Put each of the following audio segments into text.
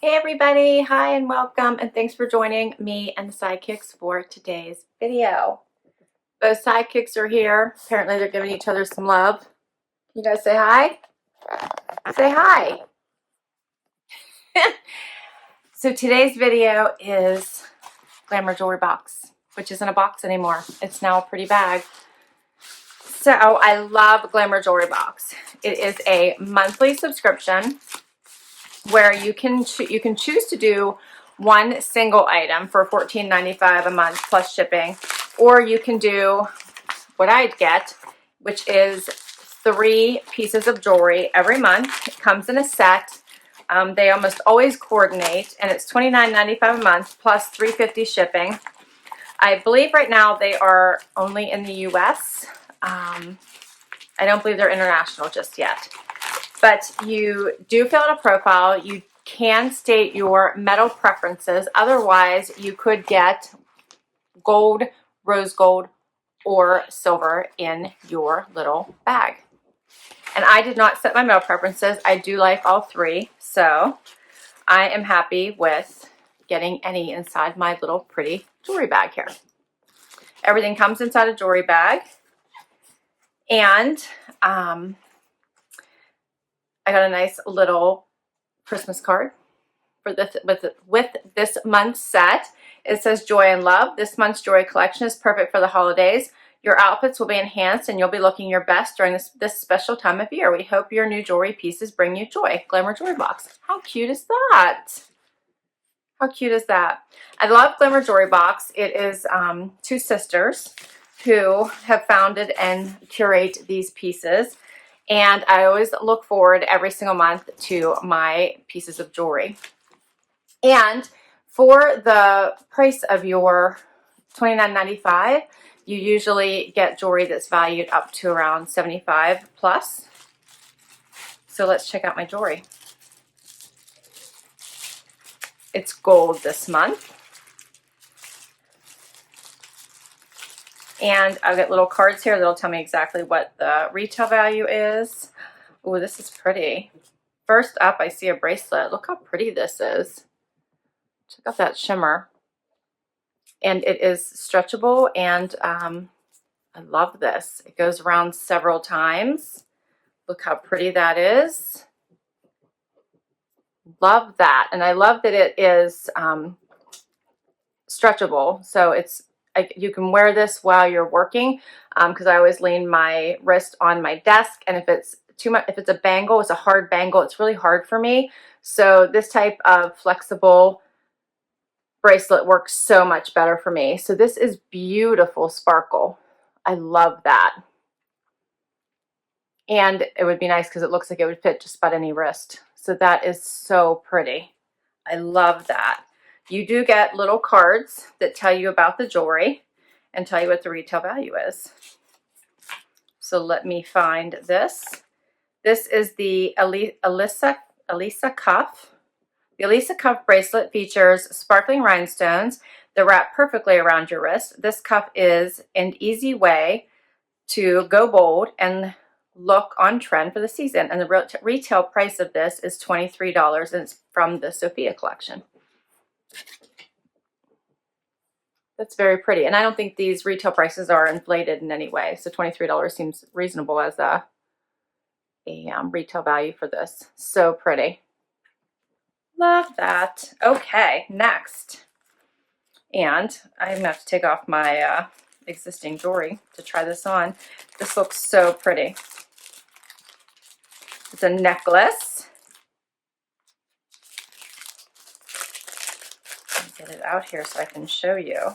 Hey everybody, hi and welcome, and thanks for joining me and the sidekicks for today's video. Both sidekicks are here. Apparently they're giving each other some love. You guys say hi? Say hi. So today's video is Glamour Jewelry Box, which isn't a box anymore. It's now a pretty bag. So I love Glamour Jewelry Box. It is a monthly subscription where you can choose to do one single item for $14.95 a month plus shipping, or you can do what I'd get, which is 3 pieces of jewelry every month. It comes in a set. They almost always coordinate, and it's $29.95 a month plus $3.50 shipping. I believe right now they are only in the US. I don't believe they're international just yet. But you do fill out a profile. You can state your metal preferences. Otherwise, you could get gold, rose gold, or silver in your little bag. And I did not set my metal preferences. I do like all 3, so I am happy with getting any inside my little pretty jewelry bag here. Everything comes inside a jewelry bag, and I got a nice little Christmas card for this with this month's set. It says Joy and Love. This month's jewelry collection is perfect for the holidays. Your outfits will be enhanced and you'll be looking your best during this special time of year. We hope your new jewelry pieces bring you joy. Glamour Jewelry Box. How cute is that? How cute is that? I love Glamour Jewelry Box. It is 2 sisters who have founded and curate these pieces. And I always look forward every single month to my pieces of jewelry. And for the price of your $29.95, you usually get jewelry that's valued up to around $75 plus. So let's check out my jewelry. It's gold this month. And I've got little cards here that'll tell me exactly what the retail value is. Oh, this is pretty. First up, I see a bracelet. Look how pretty this is. Check out that shimmer. And it is stretchable, and I love this. It goes around several times. Look how pretty that is. Love that. And I love that it is stretchable. So you can wear this while you're working, because I always lean my wrist on my desk, and if it's too much, if it's a bangle, it's a hard bangle, it's really hard for me. So this type of flexible bracelet works so much better for me. So this is beautiful sparkle. I love that. And it would be nice because it looks like it would fit just about any wrist. So that is so pretty. I love that. You do get little cards that tell you about the jewelry and tell you what the retail value is. So let me find this. This is the Elysa cuff. The Elysa cuff bracelet features sparkling rhinestones that wrap perfectly around your wrist. This cuff is an easy way to go bold and look on trend for the season. And the retail price of this is $23, and it's from the Sophia collection. That's very pretty. And I don't think these retail prices are inflated in any way. So $23 seems reasonable as a retail value for this. So pretty. Love that. Okay, next. And I'm going to have to take off my existing jewelry to try this on. This looks so pretty. It's a necklace. Let me get it out here so I can show you.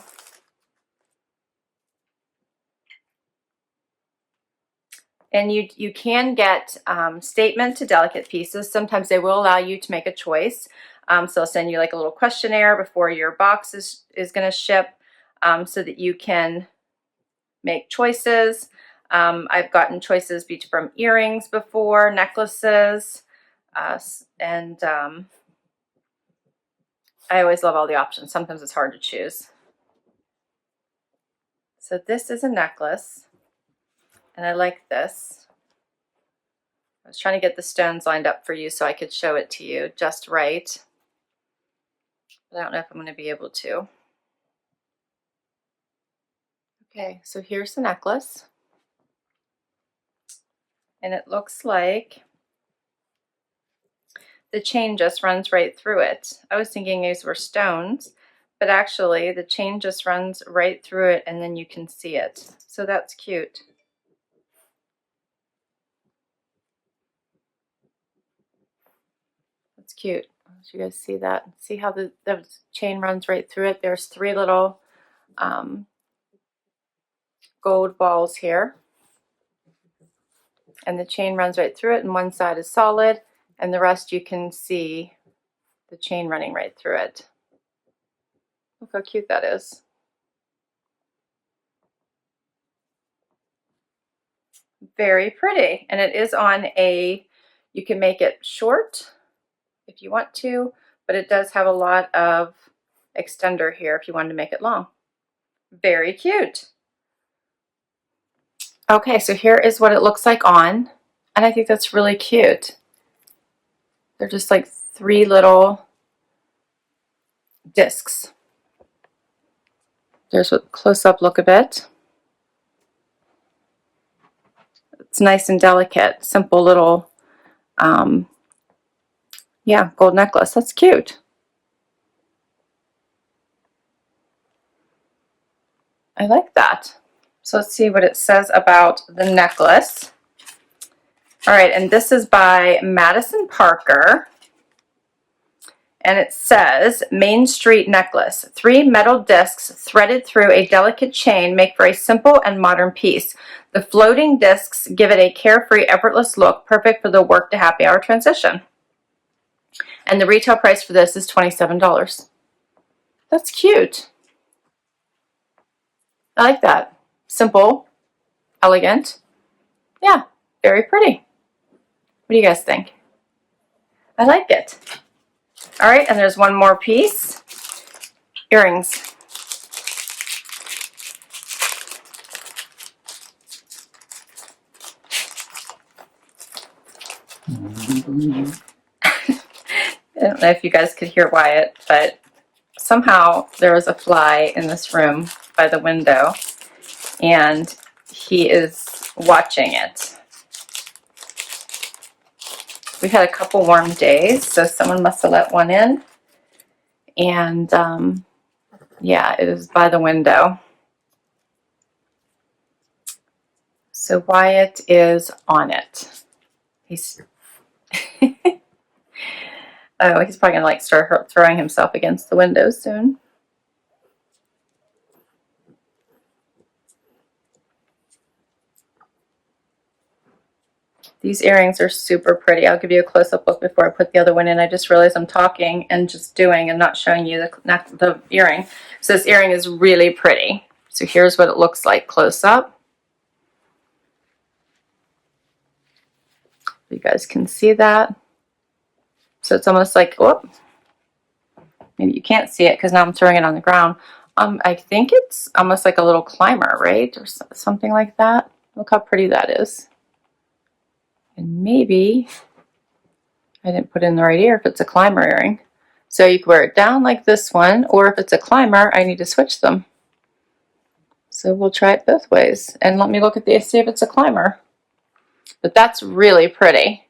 And you can get statement to delicate pieces. Sometimes they will allow you to make a choice. So they'll send you like a little questionnaire before your box is going to ship, so that you can make choices. I've gotten choices from earrings before, necklaces, and I always love all the options. Sometimes it's hard to choose. So this is a necklace. And I like this. I was trying to get the stones lined up for you so I could show it to you just right. but I don't know if I'm going to be able to. Okay, so here's the necklace. And it looks like the chain just runs right through it. I was thinking these were stones, but actually the chain just runs right through it and then you can see it. So that's cute. That's cute. Did you guys see that? See how the chain runs right through it? There's 3 little gold balls here. And the chain runs right through it, and one side is solid, and the rest you can see the chain running right through it. Look how cute that is. Very pretty. And it is on a, you can make it short if you want to, but it does have a lot of extender here if you wanted to make it long. Very cute. Okay, so here is what it looks like on, and I think that's really cute. They're just like 3 little discs. There's a close-up look a bit. It's nice and delicate, simple little, yeah, gold necklace. That's cute. I like that. So let's see what it says about the necklace. All right, and this is by Madison Parker. And it says, Main Street necklace. 3 metal discs threaded through a delicate chain make for a simple and modern piece. The floating discs give it a carefree, effortless look, perfect for the work to happy hour transition. And the retail price for this is $27. That's cute. I like that. Simple, elegant. Yeah, very pretty. What do you guys think? I like it. All right, and there's one more piece. Earrings. I don't know if you guys could hear Wyatt, but somehow there was a fly in this room by the window, and he is watching it. We've had a couple warm days, so someone must have let one in. And yeah, it is by the window. So Wyatt is on it. He's oh, he's probably gonna like start throwing himself against the window soon. These earrings are super pretty. I'll give you a close-up look before I put the other one in. I just realized I'm talking and just doing and not showing you the earring. So this earring is really pretty. So here's what it looks like close up. You guys can see that. So it's almost like, whoop. Maybe you can't see it because now I'm throwing it on the ground. I think it's almost like a little climber, right? Or something like that. Look how pretty that is. And maybe I didn't put in the right ear if it's a climber earring. So you can wear it down like this one, or if it's a climber, I need to switch them. So we'll try it both ways. And let me look at the see if it's a climber. But that's really pretty.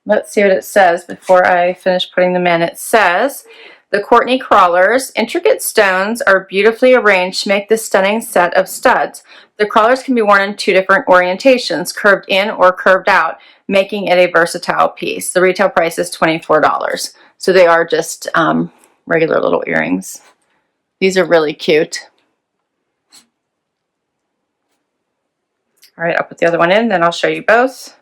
Let's see what it says before I finish putting them in. It says, the Courtney crawlers, intricate stones are beautifully arranged to make this stunning set of studs. The crawlers can be worn in 2 different orientations, curved in or curved out, making it a versatile piece. The retail price is $24. So they are just regular little earrings. These are really cute. All right, I'll put the other one in, then I'll show you both.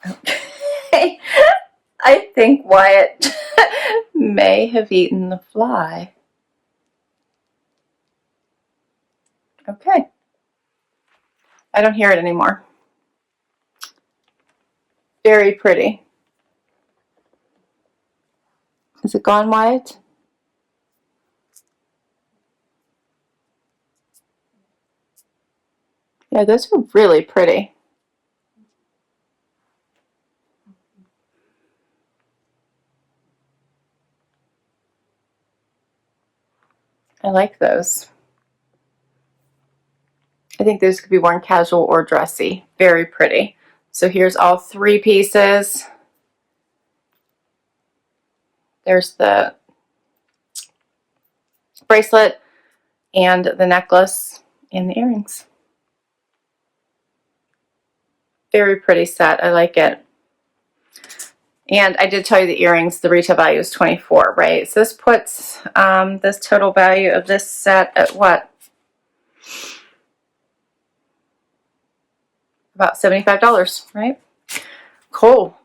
Okay. I think Wyatt may have eaten the fly. Okay. I don't hear it anymore. Very pretty. Is it gone, Wyatt? Yeah, those are really pretty. I like those. I think those could be worn casual or dressy. Very pretty. So here's all 3 pieces. There's the bracelet and the necklace and the earrings. Very pretty set. I like it. And I did tell you the earrings, the retail value is $24, right? So this puts this total value of this set at what? About $75, right? Cool.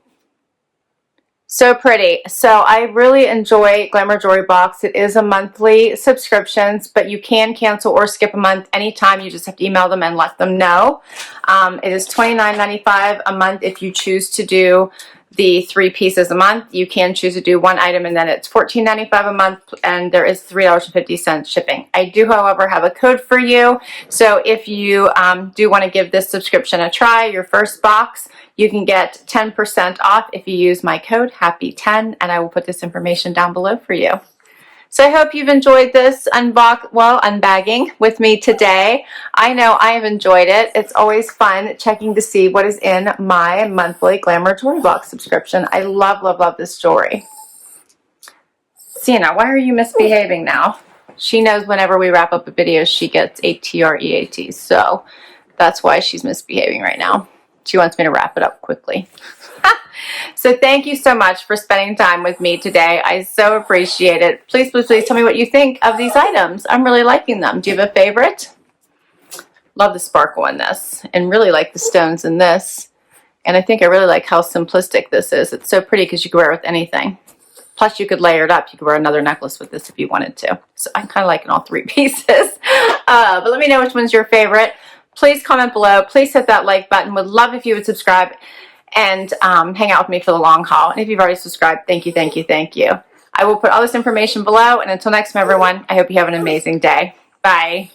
So pretty. So I really enjoy Glamour Jewelry Box. It is a monthly subscriptions, but you can cancel or skip a month anytime. You just have to email them and let them know. It is $29.95 a month if you choose to do the 3 pieces a month. You can choose to do 1 item, and then it's $14.95 a month, and there is $3.50 shipping. I do, however, have a code for you. So if you do want to give this subscription a try, your first box, you can get 10% off if you use my code HAPPY10, and I will put this information down below for you. So I hope you've enjoyed this unbagging with me today. I know I have enjoyed it. It's always fun checking to see what is in my monthly Glamour Jewelry Box subscription. I love, love, love this jewelry. Sienna, why are you misbehaving now? She knows whenever we wrap up a video, she gets a TREAT. So that's why she's misbehaving right now. She wants me to wrap it up quickly. So thank you so much for spending time with me today. I so appreciate it. Please, please, please tell me what you think of these items. I'm really liking them. Do you have a favorite? Love the sparkle in this, and really like the stones in this. And I think I really like how simplistic this is. It's so pretty because you can wear it with anything. Plus, you could layer it up. You could wear another necklace with this if you wanted to. So I'm kind of liking all 3 pieces. But let me know which one's your favorite. Please comment below. Please hit that like button. Would love if you would subscribe and hang out with me for the long haul. And if you've already subscribed, thank you, thank you, thank you. I will put all this information below. And until next time, everyone, I hope you have an amazing day. Bye.